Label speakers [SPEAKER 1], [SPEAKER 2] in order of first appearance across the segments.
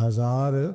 [SPEAKER 1] 1000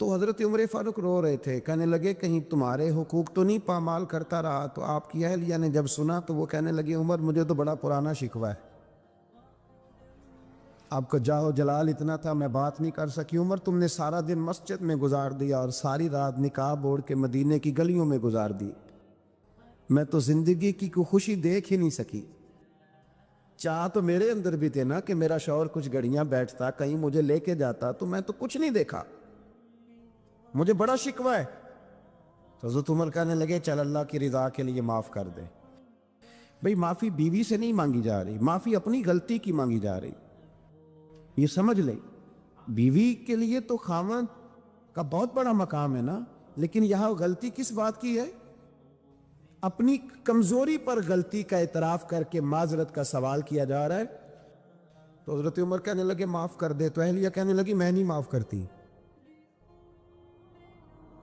[SPEAKER 1] تو حضرت عمر فاروق رو رہے تھے، کہنے لگے کہیں تمہارے حقوق تو نہیں پامال کرتا رہا؟ تو آپ کی اہلیہ نے جب سنا تو وہ کہنے لگے عمر مجھے تو بڑا پرانا شکوہ ہے، آپ کا جاہ و جلال اتنا تھا میں بات نہیں کر سکی۔ عمر تم نے سارا دن مسجد میں گزار دیا اور ساری رات نقاب اوڑھ کے مدینے کی گلیوں میں گزار دی، میں تو زندگی کی کوئی خوشی دیکھ ہی نہیں سکی۔ چاہ تو میرے اندر بھی تھے نا کہ میرا شوہر کچھ گھڑیاں بیٹھتا، کہیں مجھے لے کے جاتا، تو میں تو کچھ نہیں دیکھا، مجھے بڑا شکوہ ہے۔ تو حضرت عمر کہنے لگے چل اللہ کی رضا کے لیے معاف کر دے۔ بھئی معافی بیوی سے نہیں مانگی جا رہی، معافی اپنی غلطی کی مانگی جا رہی، یہ سمجھ لیں۔ بیوی کے لیے تو خاوند کا بہت بڑا مقام ہے نا، لیکن یہاں غلطی کس بات کی ہے؟ اپنی کمزوری پر غلطی کا اعتراف کر کے معذرت کا سوال کیا جا رہا ہے۔ تو حضرت عمر کہنے لگے معاف کر دے، تو اہلیہ کہنے لگی میں نہیں معاف کرتی،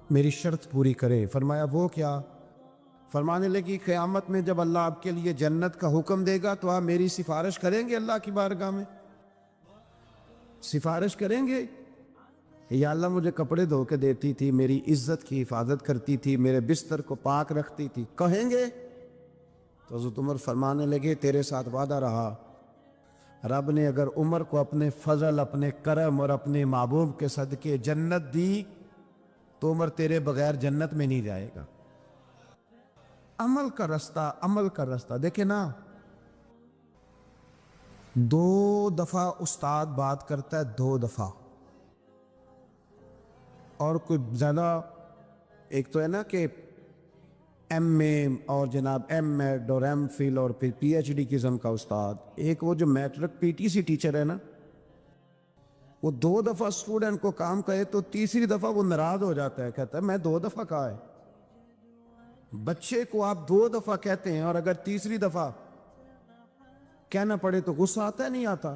[SPEAKER 1] میری شرط پوری کرے۔ فرمایا وہ کیا؟ فرمانے لگی قیامت میں جب اللہ آپ کے لیے جنت کا حکم دے گا تو آپ میری سفارش کریں گے اللہ کی بارگاہ میں؟ سفارش کریں گے یا اللہ مجھے کپڑے دھو کے دیتی تھی، میری عزت کی حفاظت کرتی تھی، میرے بستر کو پاک رکھتی تھی، کہیں گے؟ تو حضرت عمر فرمانے لگے تیرے ساتھ وعدہ رہا، رب نے اگر عمر کو اپنے فضل، اپنے کرم اور اپنے محبوب کے صدقے جنت دی تو عمر تیرے بغیر جنت میں نہیں جائے گا۔ عمل کا رستہ، عمل کا رستہ دیکھیں نا، 2 دفعہ استاد بات کرتا ہے، 2 دفعہ، اور کوئی زیادہ، ایک تو ہے نا کہ ایم اے اور جناب ایم ایڈ اور ایم فل اور پھر پی ایچ ڈی قسم کا استاد، ایک وہ جو matric P T C teacher ہے نا، وہ 2 دفعہ اسٹوڈنٹ کو کام کہے تو تیسری دفعہ وہ ناراض ہو جاتا ہے، کہتا ہے میں 2 دفعہ کہا ہے۔ بچے کو آپ 2 دفعہ کہتے ہیں اور اگر تیسری دفعہ کہنا پڑے تو غصہ آتا ہے نہیں آتا؟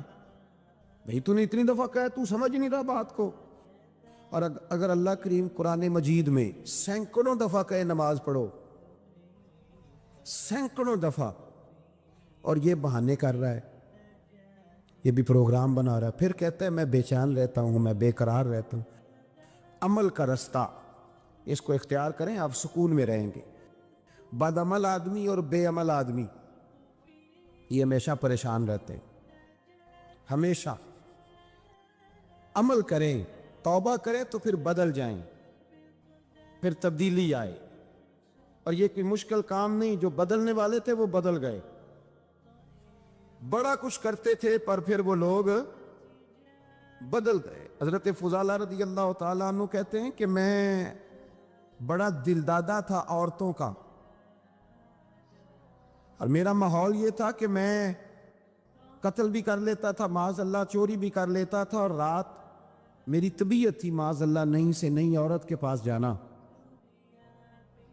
[SPEAKER 1] بھئی تو نے اتنی دفعہ کہا تو سمجھ نہیں رہا بات کو۔ اور اگر اللہ کریم قرآن مجید میں سینکڑوں دفعہ کہے نماز پڑھو، سینکڑوں دفعہ، اور یہ بہانے کر رہا ہے، یہ بھی پروگرام بنا رہا ہے، پھر کہتا ہے میں بے چین رہتا ہوں، میں بے قرار رہتا ہوں۔ عمل کا رستہ اس کو اختیار کریں، آپ سکون میں رہیں گے۔ بد عمل آدمی اور بے عمل آدمی یہ ہمیشہ پریشان رہتے ہیں، ہمیشہ۔ عمل کریں، توبہ کریں تو پھر بدل جائیں، پھر تبدیلی آئے، اور یہ کوئی مشکل کام نہیں، جو بدلنے والے تھے وہ بدل گئے، بڑا کچھ کرتے تھے پر پھر وہ لوگ بدل گئے۔ حضرت فضالہ رضی اللہ تعالیٰ عنہ کہتے ہیں کہ میں بڑا دلدادہ تھا عورتوں کا، اور میرا ماحول یہ تھا کہ میں قتل بھی کر لیتا تھا، معاذ اللہ چوری بھی کر لیتا تھا، اور رات میری طبیعت تھی معاذ اللہ نئی سے نئی عورت کے پاس جانا۔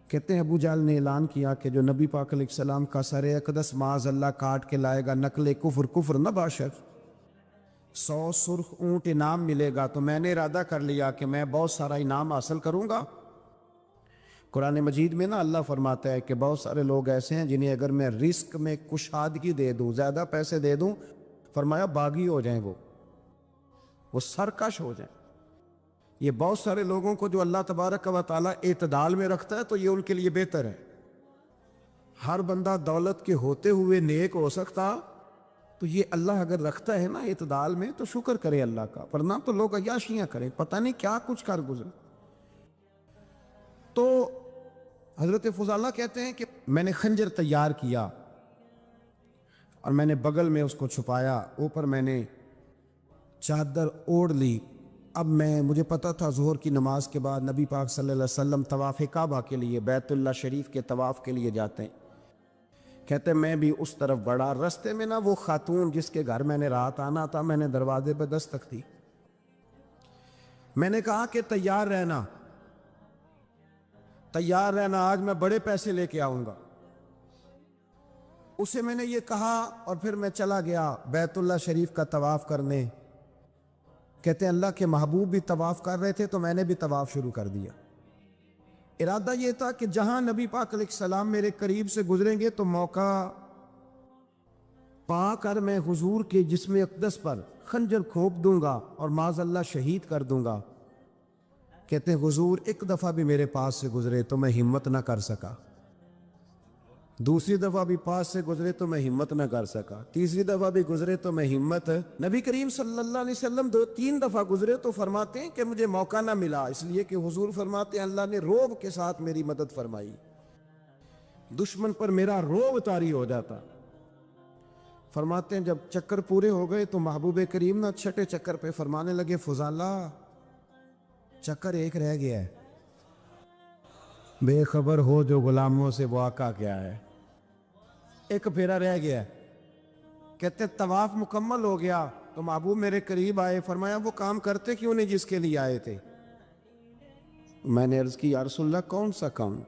[SPEAKER 1] کہتے ہیں ابو جہل نے اعلان کیا کہ جو نبی پاک علیہ السلام کا سر اقدس معاذ اللہ کاٹ کے لائے گا، نقل کفر، کفر نہ باشد، 100 سرخ اونٹ انعام ملے گا۔ تو میں نے ارادہ کر لیا کہ میں بہت سارا انعام حاصل کروں گا۔ قرآن مجید میں نا اللہ فرماتا ہے کہ بہت سارے لوگ ایسے ہیں جنہیں اگر میں رزق میں کشادگی دے دوں، زیادہ پیسے دے دوں، فرمایا باغی ہو جائیں، وہ سرکش ہو جائیں۔ یہ بہت سارے لوگوں کو جو اللہ تبارک و تعالیٰ اعتدال میں رکھتا ہے تو یہ ان کے لیے بہتر ہے۔ ہر بندہ دولت کے ہوتے ہوئے نیک ہو سکتا، تو یہ اللہ اگر رکھتا ہے نا اعتدال میں تو شکر کرے اللہ کا، ورنہ تو لوگ عیاشیاں کریں، پتہ نہیں کیا کچھ کر گزرے۔ تو حضرت فضالہ کہتے ہیں کہ میں نے خنجر تیار کیا اور میں نے بغل میں اس کو چھپایا، اوپر میں نے چادر اوڑھ لی۔ اب مجھے پتا تھا ظہر کی نماز کے بعد نبی پاک صلی اللہ علیہ وسلم طواف کعبہ کے لیے، بیت اللہ شریف کے طواف کے لیے جاتے ہیں۔ کہتے میں بھی اس طرف بڑھا، رستے میں نا وہ خاتون جس کے گھر میں نے رات آنا تھا، میں نے دروازے پہ دستک دی، میں نے کہا کہ تیار رہنا، تیار رہنا، آج میں بڑے پیسے لے کے آؤں گا۔ اسے میں نے یہ کہا اور پھر میں چلا گیا بیت اللہ شریف کا طواف کرنے۔ کہتے ہیں اللہ کے محبوب بھی طواف کر رہے تھے تو میں نے بھی طواف شروع کر دیا۔ ارادہ یہ تھا کہ جہاں نبی پاک علیہ السلام میرے قریب سے گزریں گے تو موقع پا کر میں حضور کے جسم اقدس پر خنجر کھوپ دوں گا اور معاذ اللہ شہید کر دوں گا۔ کہتے ہیں حضور ایک دفعہ بھی میرے پاس سے گزرے تو میں ہمت نہ کر سکا، دوسری دفعہ بھی پاس سے گزرے تو میں ہمت نہ کر سکا، تیسری دفعہ بھی گزرے تو میں ہمت، نبی کریم صلی اللہ علیہ وسلم 2-3 دفعہ گزرے تو فرماتے ہیں کہ مجھے موقع نہ ملا، اس لیے کہ حضور فرماتے ہیں اللہ نے روب کے ساتھ میری مدد فرمائی، دشمن پر میرا روب طاری ہو جاتا۔ فرماتے ہیں جب چکر پورے ہو گئے تو محبوب کریم نہ چھٹے چکر پہ فرمانے لگے فضالہ چکر ایک رہ گیا ہے، بے خبر ہو جو غلاموں سے وہ آقا کیا ہے، ایک پھیرا رہ گیا ہے۔ کہتے ہیں طواف مکمل ہو گیا تو محبوب میرے قریب آئے، فرمایا وہ کام کرتے کیوں نہیں جس کے لیے آئے تھے؟ میں نے عرض کی یا رسول اللہ کون سا کام،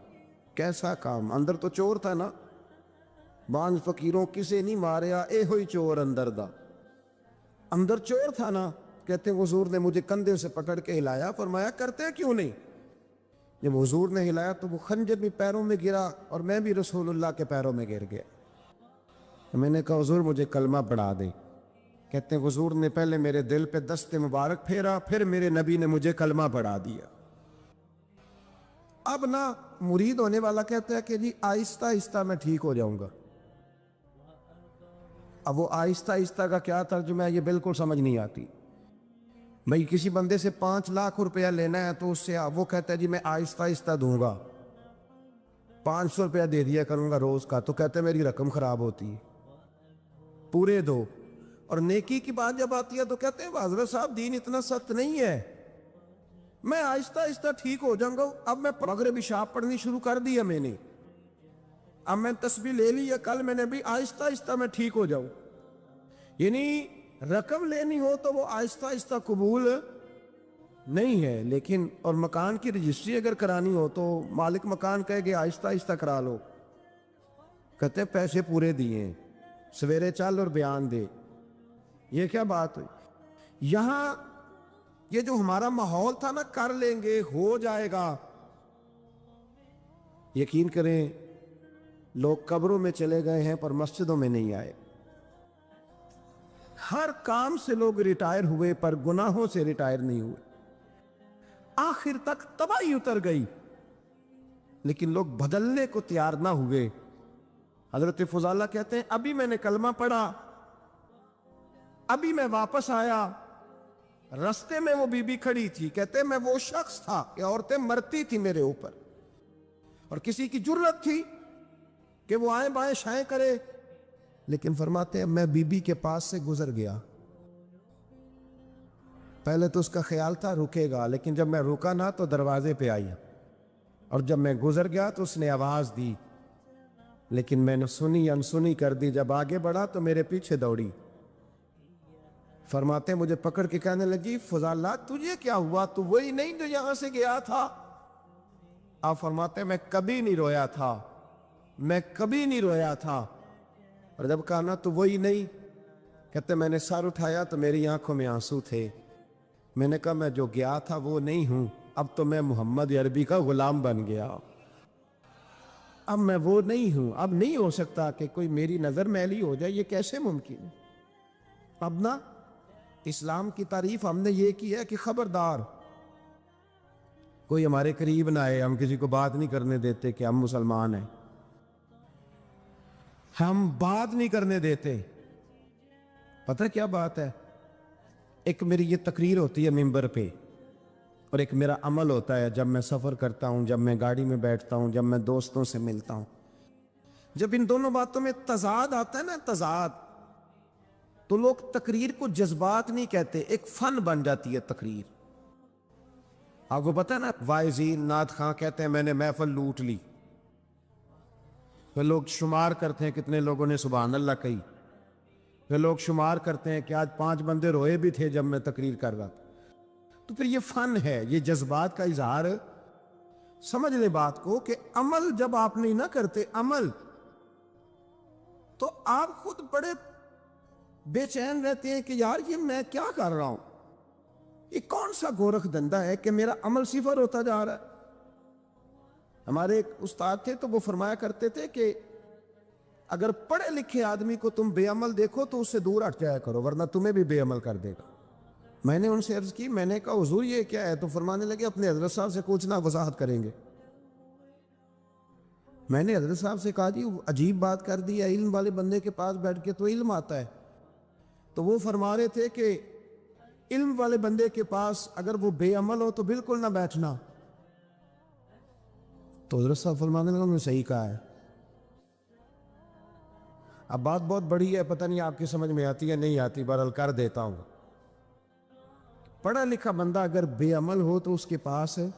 [SPEAKER 1] کیسا کام؟ اندر تو چور تھا نا، بانج فقیروں کسے نہیں ماریا اے ہوئی چور اندر دا، اندر چور تھا نا۔ کہتے ہیں حضور نے مجھے کندھے سے پکڑ کے ہلایا، فرمایا کرتے کیوں نہیں؟ جب حضور نے ہلایا تو وہ خنجر بھی پیروں میں گرا اور میں بھی رسول اللہ کے پیروں میں گر گیا۔ میں نے کہا حضور مجھے کلمہ پڑھا دے۔ کہتے ہیں حضور نے پہلے میرے دل پہ دست مبارک پھیرا، پھر میرے نبی نے مجھے کلمہ پڑھا دیا۔ اب نہ مرید ہونے والا کہتا ہے کہ جی آہستہ آہستہ میں ٹھیک ہو جاؤں گا۔ اب وہ آہستہ آہستہ کا کیا ترجمہ ہے یہ بالکل سمجھ نہیں آتی۔ بھئی کسی بندے سے 5 لاکھ روپیہ لینا ہے تو اس سے وہ کہتا ہے جی میں آہستہ آہستہ دوں گا، 500 روپیہ دے دیا کروں گا روز کا، تو کہتے ہیں میری رقم خراب ہوتی ہے، پورے دو۔ اور نیکی کی بات جب آتی ہے تو کہتے ہیں حضرت صاحب دین اتنا سخت نہیں ہے، میں آہستہ آہستہ ٹھیک ہو جاؤں گا۔ اب میں مغرب عشاء پڑھنی شروع کر دیا میں نے، اب میں تسبیح لے لی ہے، کل میں نے بھی آہستہ آہستہ میں ٹھیک ہو جاؤں۔ یعنی رقم لینی ہو تو وہ آہستہ آہستہ قبول نہیں ہے، لیکن اور مکان کی رجسٹری اگر کرانی ہو تو مالک مکان کہے کہ آہستہ آہستہ کرا لو، کہتے پیسے پورے دیے، سویرے چل اور بیان دے۔ یہ کیا بات ہوئی؟ یہاں یہ جو ہمارا ماحول تھا نا کر لیں گے ہو جائے گا، یقین کریں لوگ قبروں میں چلے گئے ہیں پر مسجدوں میں نہیں آئے۔ ہر کام سے لوگ ریٹائر ہوئے پر گناہوں سے ریٹائر نہیں ہوئے، آخر تک تباہی اتر گئی لیکن لوگ بدلنے کو تیار نہ ہوئے۔ حضرت فضالہ کہتے ہیں ابھی میں نے کلمہ پڑھا، ابھی میں واپس آیا، رستے میں وہ بی بی کھڑی تھی، کہتے ہیں میں وہ شخص تھا کہ عورتیں مرتی تھی میرے اوپر اور کسی کی جرت تھی کہ وہ آئیں بائیں شائیں کرے، لیکن فرماتے ہیں میں بی بی کے پاس سے گزر گیا، پہلے تو اس کا خیال تھا رکے گا، لیکن جب میں رکا نہ تو دروازے پہ آئی، اور جب میں گزر گیا تو اس نے آواز دی، لیکن میں نے سنی انسنی کر دی، جب آگے بڑھا تو میرے پیچھے دوڑی۔ فرماتے ہیں مجھے پکڑ کے کہنے لگی فضالہ تجھے کیا ہوا، تو وہی نہیں جو یہاں سے گیا تھا؟ آپ فرماتے ہیں میں کبھی نہیں رویا تھا، میں کبھی نہیں رویا تھا، اور جب کہا نا تو وہی نہیں، کہتے میں نے سر اٹھایا تو میری آنکھوں میں آنسو تھے، میں نے کہا میں جو گیا تھا وہ نہیں ہوں، اب تو میں محمد عربی کا غلام بن گیا، اب میں وہ نہیں ہوں، اب نہیں ہو سکتا کہ کوئی میری نظر میلی ہو جائے، یہ کیسے ممکن ہے؟ اب نا اسلام کی تعریف ہم نے یہ کی ہے کہ خبردار کوئی ہمارے قریب نہ آئے، ہم کسی کو بات نہیں کرنے دیتے کہ ہم مسلمان ہیں، ہم بات نہیں کرنے دیتے۔ پتہ کیا بات ہے؟ ایک میری یہ تقریر ہوتی ہے ممبر پہ، اور ایک میرا عمل ہوتا ہے جب میں سفر کرتا ہوں، جب میں گاڑی میں بیٹھتا ہوں، جب میں دوستوں سے ملتا ہوں۔ جب ان دونوں باتوں میں تضاد آتا ہے نا، تضاد، تو لوگ تقریر کو جذبات نہیں کہتے، ایک فن بن جاتی ہے تقریر۔ آپ کو پتہ ہے نا وائزین نعت خواں کہتے ہیں میں نے محفل لوٹ لی، پھر لوگ شمار کرتے ہیں کتنے لوگوں نے سبحان اللہ کہی، پھر لوگ شمار کرتے ہیں کہ آج 5 بندے روئے بھی تھے جب میں تقریر کر رہا تھا۔ تو پھر یہ فن ہے، یہ جذبات کا اظہار۔ سمجھ لے بات کو کہ عمل جب آپ نہیں نہ کرتے عمل، تو آپ خود بڑے بے چین رہتے ہیں کہ یار یہ میں کیا کر رہا ہوں، یہ کون سا گورکھ دھندا ہے کہ میرا عمل صفر ہوتا جا رہا ہے۔ ہمارے ایک استاد تھے تو وہ فرمایا کرتے تھے کہ اگر پڑھے لکھے آدمی کو تم بے عمل دیکھو تو اس سے دور ہٹ جایا کرو ورنہ تمہیں بھی بے عمل کر دے گا۔ میں نے ان سے عرض کی، میں نے کہا حضور یہ کیا ہے؟ تو فرمانے لگے اپنے حضرت صاحب سے پوچھنا، وضاحت کریں گے۔ میں نے حضرت صاحب سے کہا جی عجیب بات کر دی ہے، علم والے بندے کے پاس بیٹھ کے تو علم آتا ہے۔ تو وہ فرما رہے تھے کہ علم والے بندے کے پاس اگر وہ بے عمل ہو تو بالکل نہ بیٹھنا۔ تو حضرت صاحب فرمانے لگا انہوں نے صحیح کہا ہے۔ اب بات بہت بڑی ہے، پتہ نہیں آپ کی سمجھ میں آتی ہے نہیں آتی، بہرحال کر دیتا ہوں۔ پڑھا لکھا بندہ اگر بے عمل ہو تو اس کے پاس ہے؟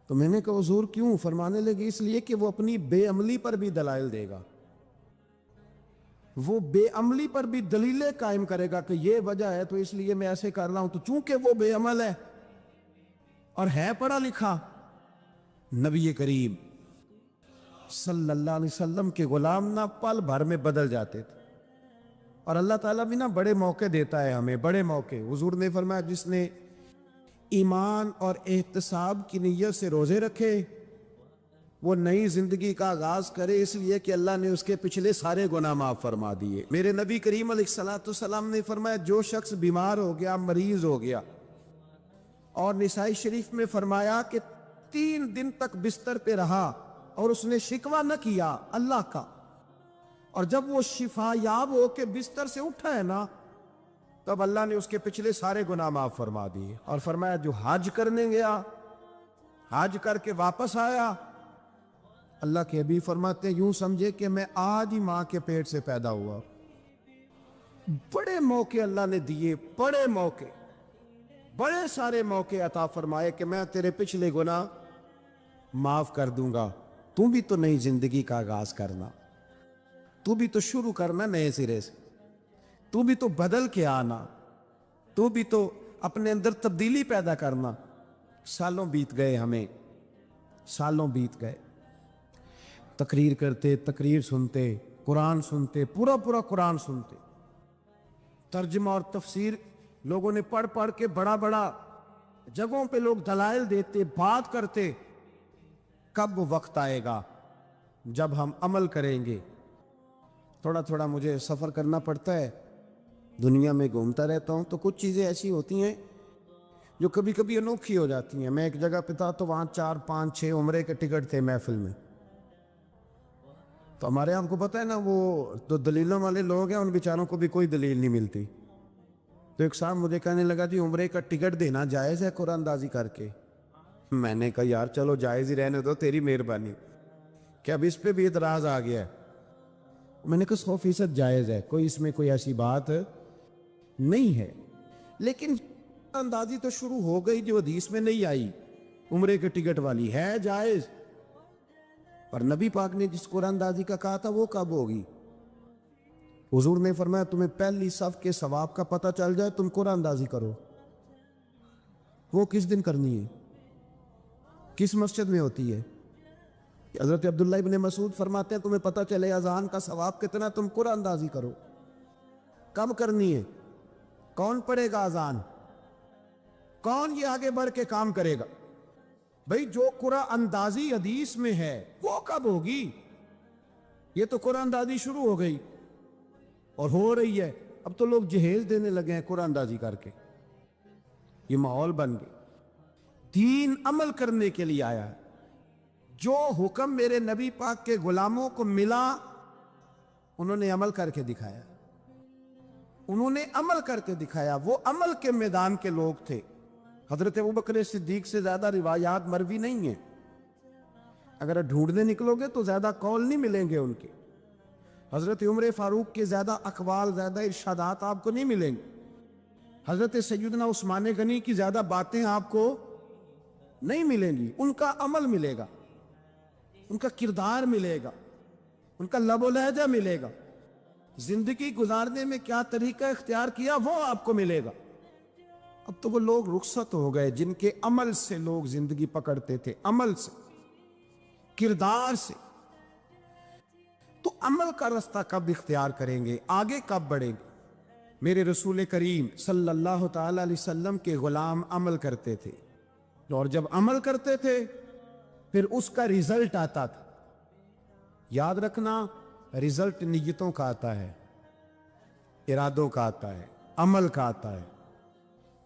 [SPEAKER 1] تو میں نے کہا حضور کیوں؟ فرمانے لگے اس لیے کہ وہ اپنی بے عملی پر بھی دلائل دے گا، وہ بے عملی پر بھی دلیلیں قائم کرے گا کہ یہ وجہ ہے تو اس لیے میں ایسے کر رہا ہوں۔ تو چونکہ وہ بے عمل ہے اور ہے پڑھا لکھا، نبی کریم صلی اللہ علیہ وسلم کے غلام نہ پل بھر میں بدل جاتے تھے۔ اور اللہ تعالیٰ بھی نا بڑے موقع دیتا ہے ہمیں، بڑے موقع۔ حضور نے فرمایا جس نے ایمان اور احتساب کی نیت سے روزے رکھے وہ نئی زندگی کا آغاز کرے، اس لیے کہ اللہ نے اس کے پچھلے سارے گناہ معاف فرما دیے۔ میرے نبی کریم علیہ الصلوۃ والسلام نے فرمایا جو شخص بیمار ہو گیا، مریض ہو گیا، اور نسائی شریف میں فرمایا کہ 3 دن تک بستر پہ رہا اور اس نے شکوہ نہ کیا اللہ کا، اور جب وہ شفا یاب ہو کے بستر سے اٹھا ہے نا، تب اللہ نے اس کے پچھلے سارے گناہ معاف فرما دیے۔ اور فرمایا جو حج کرنے گیا، حج کر کے واپس آیا، اللہ کے حبیب فرماتے ہیں یوں سمجھے کہ میں آج ہی ماں کے پیٹ سے پیدا ہوا۔ بڑے موقع اللہ نے دیے، بڑے موقع، بڑے سارے موقع عطا فرمائے کہ میں تیرے پچھلے گناہ معاف کر دوں گا، تو بھی تو نئی زندگی کا آغاز کرنا، تو بھی تو شروع کرنا نئے سرے سے، تو بھی تو بدل کے آنا، تو بھی تو اپنے اندر تبدیلی پیدا کرنا۔ سالوں بیت گئے، ہمیں سالوں بیت گئے، تقریر کرتے، تقریر سنتے، قرآن سنتے، پورا پورا قرآن سنتے، ترجمہ اور تفسیر لوگوں نے پڑھ پڑھ کے بڑا بڑا جگہوں پہ لوگ دلائل دیتے، بات کرتے۔ کب وہ وقت آئے گا جب ہم عمل کریں گے؟ تھوڑا تھوڑا مجھے سفر کرنا پڑتا ہے، دنیا میں گھومتا رہتا ہوں، تو کچھ چیزیں ایسی ہوتی ہیں جو کبھی کبھی انوکھی ہو جاتی ہیں۔ میں ایک جگہ پہ تھا تو وہاں 4 5 6 عمرے کے ٹکٹ تھے محفل میں، تو ہمارے آپ کو پتہ ہے نا وہ تو دلیلوں والے لوگ ہیں، ان بیچاروں کو بھی کوئی دلیل نہیں ملتی۔ تو ایک صاحب مجھے کہنے لگا جی عمرے کا ٹکٹ دینا جائز ہے قرآن اندازی کر کے؟ میں نے کہا یار چلو جائز ہی رہنے دو، تیری مہربانی، کہ اب اس پہ بھی اعتراض آ گیا ہے۔ میں نے کہا 100% جائز ہے، کوئی اس میں کوئی ایسی بات نہیں ہے، لیکن اندازی تو شروع ہو گئی جو حدیث میں نہیں آئی، عمرے کے ٹکٹ والی ہے جائز، پر نبی پاک نے جس قرآن اندازی کا کہا تھا وہ کب ہوگی؟ حضور نے فرمایا تمہیں پہلی صف کے ثواب کا پتہ چل جائے تم قرآن اندازی کرو۔ وہ کس دن کرنی ہے؟ کس مسجد میں ہوتی ہے؟ حضرت عبداللہ ابن مسعود فرماتے ہیں تمہیں پتہ چلے اذان کا ثواب کتنا، تم قرآن اندازی کرو۔ کب کرنی ہے؟ کون پڑھے گا اذان؟ کون یہ آگے بڑھ کے کام کرے گا؟ بھئی جو قرآن اندازی حدیث میں ہے وہ کب ہوگی؟ یہ تو قرآن اندازی شروع ہو گئی اور ہو رہی ہے، اب تو لوگ جہیز دینے لگے ہیں قرآن اندازی کر کے، یہ ماحول بن گئے۔ دین عمل کرنے کے لیے آیا ہے، جو حکم میرے نبی پاک کے غلاموں کو ملا انہوں نے عمل کر کے دکھایا، انہوں نے عمل کر کے دکھایا، وہ عمل کے میدان کے لوگ تھے۔ حضرت ابوبکر صدیق سے زیادہ روایات مروی نہیں ہیں، اگر ڈھونڈنے نکلو گے تو زیادہ قول نہیں ملیں گے ان کے۔ حضرت عمر فاروق کے زیادہ اقوال، زیادہ ارشادات آپ کو نہیں ملیں گے۔ حضرت سیدنا عثمان غنی کی زیادہ باتیں آپ کو نہیں ملیں گی، ان کا عمل ملے گا، ان کا کردار ملے گا، ان کا لب و لہجہ ملے گا، زندگی گزارنے میں کیا طریقہ اختیار کیا وہ آپ کو ملے گا۔ اب تو وہ لوگ رخصت ہو گئے جن کے عمل سے لوگ زندگی پکڑتے تھے، عمل سے، کردار سے۔ تو عمل کا راستہ کب اختیار کریں گے؟ آگے کب بڑھیں گے؟ میرے رسول کریم صلی اللہ تعالی علیہ وسلم کے غلام عمل کرتے تھے، اور جب عمل کرتے تھے پھر اس کا ریزلٹ آتا تھا۔ یاد رکھنا، ریزلٹ نیتوں کا آتا ہے، ارادوں کا آتا ہے، عمل کا آتا ہے۔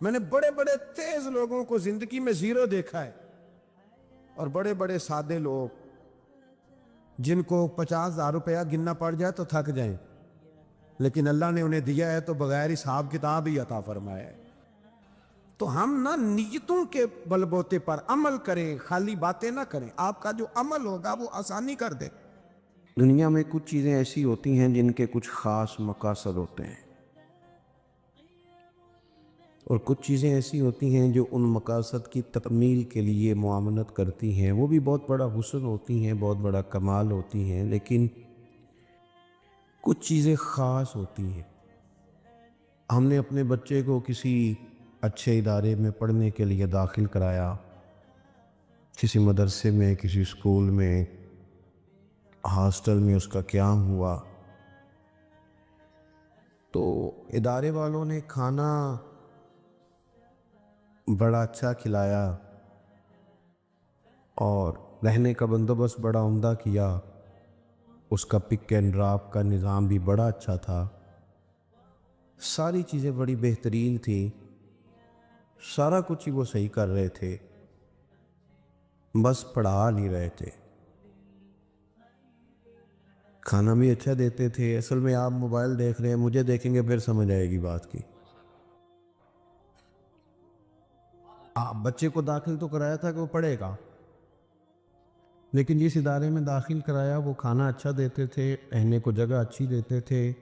[SPEAKER 1] میں نے بڑے بڑے تیز لوگوں کو زندگی میں زیرو دیکھا ہے، اور بڑے بڑے سادے لوگ جن کو 50,000 روپیہ گننا پڑ جائے تو تھک جائیں، لیکن اللہ نے انہیں دیا ہے تو بغیر حساب کتاب ہی عطا فرمایا ہے۔ تو ہم نہ نیتوں کے بل بوتے پر عمل کریں، خالی باتیں نہ کریں، آپ کا جو عمل ہوگا وہ آسانی کر دے۔ دنیا میں کچھ چیزیں ایسی ہوتی ہیں جن کے کچھ خاص مقاصد ہوتے ہیں، اور کچھ چیزیں ایسی ہوتی ہیں جو ان مقاصد کی تکمیل کے لیے معاونت کرتی ہیں، وہ بھی بہت بڑا حسن ہوتی ہیں، بہت بڑا کمال ہوتی ہیں، لیکن کچھ چیزیں خاص ہوتی ہیں۔ ہم نے اپنے بچے کو کسی اچھے ادارے میں پڑھنے کے لیے داخل کرایا، کسی مدرسے میں، کسی اسکول میں، ہاسٹل میں اس کا قیام ہوا، تو ادارے والوں نے کھانا بڑا اچھا کھلایا اور رہنے کا بندوبست بڑا عمدہ کیا، اس کا پک اینڈ ڈراپ کا نظام بھی بڑا اچھا تھا، ساری چیزیں بڑی بہترین تھی، سارا کچھ ہی وہ صحیح کر رہے تھے، بس پڑھا نہیں رہے تھے۔ کھانا بھی اچھا دیتے تھے۔ اصل میں آپ موبائل دیکھ رہے ہیں، مجھے دیکھیں گے پھر سمجھ آئے گی بات کی۔ آپ بچے کو داخل تو کرایا تھا کہ وہ پڑھے گا، لیکن جس ادارے میں داخل کرایا وہ کھانا اچھا دیتے تھے، رہنے کو جگہ اچھی دیتے تھے،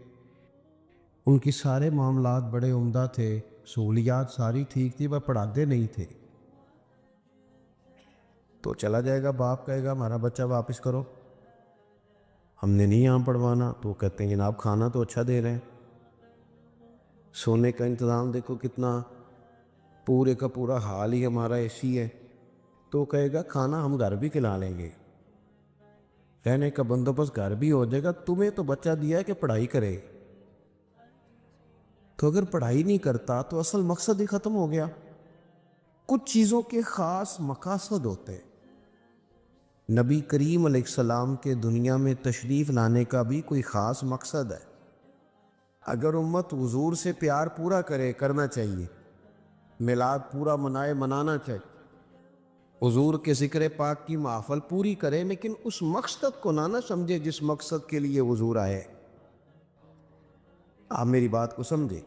[SPEAKER 1] ان کی سارے معاملات بڑے عمدہ تھے، سہولیات ساری ٹھیک تھی، وہ پڑھاتے نہیں تھے۔ تو چلا جائے گا، باپ کہے گا ہمارا بچہ واپس کرو، ہم نے نہیں یہاں پڑھوانا، تو کہتے ہیں جناب کھانا تو اچھا دے رہے ہیں، سونے کا انتظام دیکھو کتنا، پورے کا پورا حال ہی ہمارا ایسی ہے، تو کہے گا کھانا ہم گھر بھی کھلا لیں گے، رہنے کا بندوبست گھر بھی ہو جائے گا، تمہیں تو بچہ دیا ہے کہ پڑھائی کرے۔ تو اگر پڑھائی نہیں کرتا تو اصل مقصد ہی ختم ہو گیا۔ کچھ چیزوں کے خاص مقاصد ہوتے ہیں۔ نبی کریم علیہ السلام کے دنیا میں تشریف لانے کا بھی کوئی خاص مقصد ہے۔ اگر امت حضور سے پیار پورا کرنا چاہیے، میلاد پورا منانا چاہیے، حضور کے ذکر پاک کی محفل پوری کرے، لیکن اس مقصد کو نہ سمجھے جس مقصد کے لیے حضور آئے۔ آپ میری بات کو سمجھے،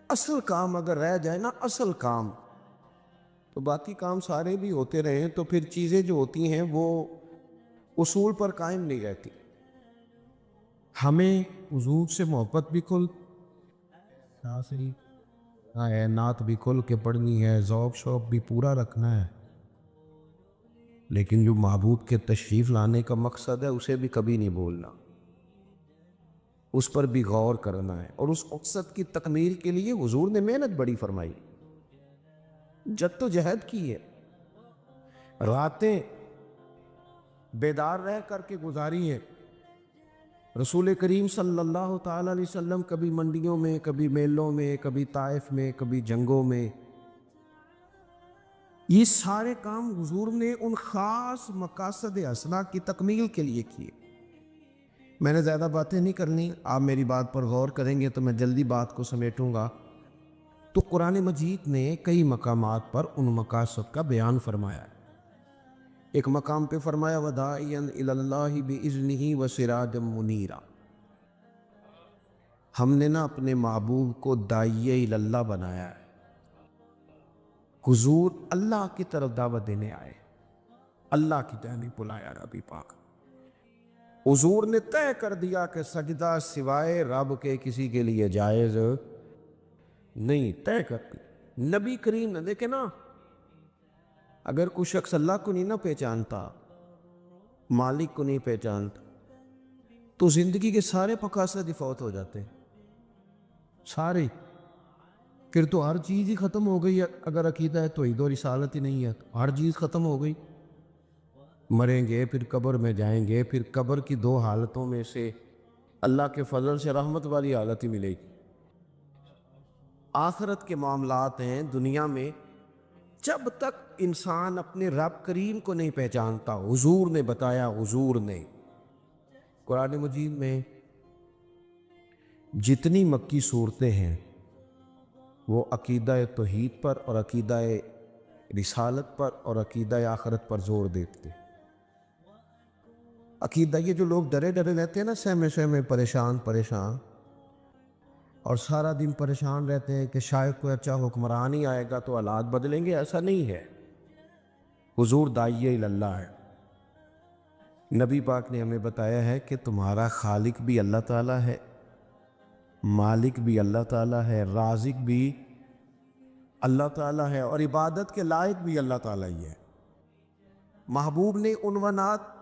[SPEAKER 1] اصل کام اگر رہ جائے نا، اصل کام، تو باقی کام سارے بھی ہوتے رہیں، تو پھر چیزیں جو ہوتی ہیں وہ اصول پر قائم نہیں رہتی۔ ہمیں حضور سے محبت بھی کھل ہے، نعت بھی کھل کے پڑھنی ہے، ذوق شوق بھی پورا رکھنا ہے، لیکن جو محبوب کے تشریف لانے کا مقصد ہے اسے بھی کبھی نہیں بھولنا، اس پر بھی غور کرنا ہے، اور اس مقصد کی تکمیل کے لیے حضور نے محنت بڑی فرمائی، جدوجہد کی ہے، راتیں بیدار رہ کر کے گزاری ہیں۔ رسول کریم صلی اللہ تعالی علیہ وسلم کبھی منڈیوں میں، کبھی میلوں میں، کبھی طائف میں، کبھی جنگوں میں، یہ سارے کام حضور نے ان خاص مقاصد حسنہ کی تکمیل کے لیے کیے۔ میں نے زیادہ باتیں نہیں کرنی، آپ میری بات پر غور کریں گے تو میں جلدی بات کو سمیٹوں گا۔ تو قرآن مجید نے کئی مقامات پر ان مقاصد کا بیان فرمایا ہے۔ ایک مقام پہ فرمایا وَدَاعِيًا إِلَى اللَّهِ بِإِذْنِهِ وَسِرَاجًا مُنِيرًا، ہم نے نا اپنے محبوب کو داعیہ اللہ بنایا ہے، حضور اللہ کی طرف دعوت دینے آئے، اللہ کی جانب بلایا ربی پاک۔ حضور نے طے کر دیا کہ سجدہ سوائے رب کے کسی کے لیے جائز نہیں، طے کر دی نبی کریم نے۔ دیکھیں نا، اگر کوئی شخص اللہ کو نہیں نہ پہچانتا، مالک کو نہیں پہچانتا، تو زندگی کے سارے مقاصد فوت ہو جاتے ہیں، سارے، پھر تو ہر چیز ہی ختم ہو گئی ہے۔ اگر عقیدہ ہے توحید و رسالت ہی نہیں ہے تو ہر چیز ختم ہو گئی۔ مریں گے، پھر قبر میں جائیں گے، پھر قبر کی دو حالتوں میں سے اللہ کے فضل سے رحمت والی حالت ہی ملے گی۔ آخرت کے معاملات ہیں دنیا میں، جب تک انسان اپنے رب کریم کو نہیں پہچانتا، حضور نے بتایا، حضور نے قرآن مجید میں جتنی مکی صورتیں ہیں وہ عقیدہ توحید پر اور عقیدہ رسالت پر اور عقیدہ آخرت پر زور دیتے۔ عقیدہ یہ جو لوگ ڈرے ڈرے رہتے ہیں نا، سہمے سہمے پریشان اور سارا دن پریشان رہتے ہیں کہ شاید کوئی اچھا حکمران ہی آئے گا تو حالات بدلیں گے، ایسا نہیں ہے۔ حضور داعیہ اللہ ہے۔ نبی پاک نے ہمیں بتایا ہے کہ تمہارا خالق بھی اللہ تعالیٰ ہے، مالک بھی اللہ تعالیٰ ہے، رازق بھی اللہ تعالیٰ ہے، اور عبادت کے لائق بھی اللہ تعالیٰ ہی ہے۔ محبوب نے عنوانات،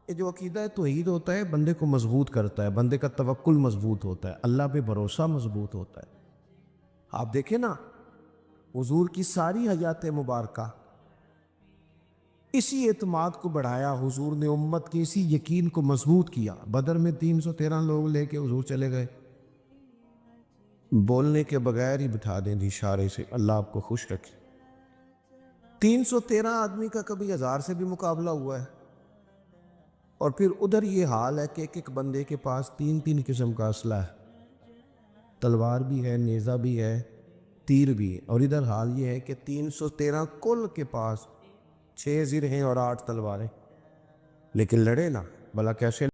[SPEAKER 1] یہ جو عقیدہ توحید ہوتا ہے بندے کو مضبوط کرتا ہے، بندے کا توکل مضبوط ہوتا ہے، اللہ پہ بھروسہ مضبوط ہوتا ہے۔ آپ دیکھیں نا، حضور کی ساری حیات مبارکہ اسی اعتماد کو بڑھایا، حضور نے امت کے اسی یقین کو مضبوط کیا۔ بدر میں 313 لوگ لے کے حضور چلے گئے، بولنے کے بغیر ہی بٹھا دیں اشارے سے، اللہ آپ کو خوش رکھے۔ 313 آدمی کا کبھی 1000 سے بھی مقابلہ ہوا ہے؟ اور پھر ادھر یہ حال ہے کہ ایک بندے کے پاس 3 قسم کا اسلحہ ہے، تلوار بھی ہے، نیزہ بھی ہے، تیر بھی ہے، اور ادھر حال یہ ہے کہ 313 کل کے پاس 6 زر ہیں اور 8 تلواریں، لیکن لڑے نا، بھلا کیسے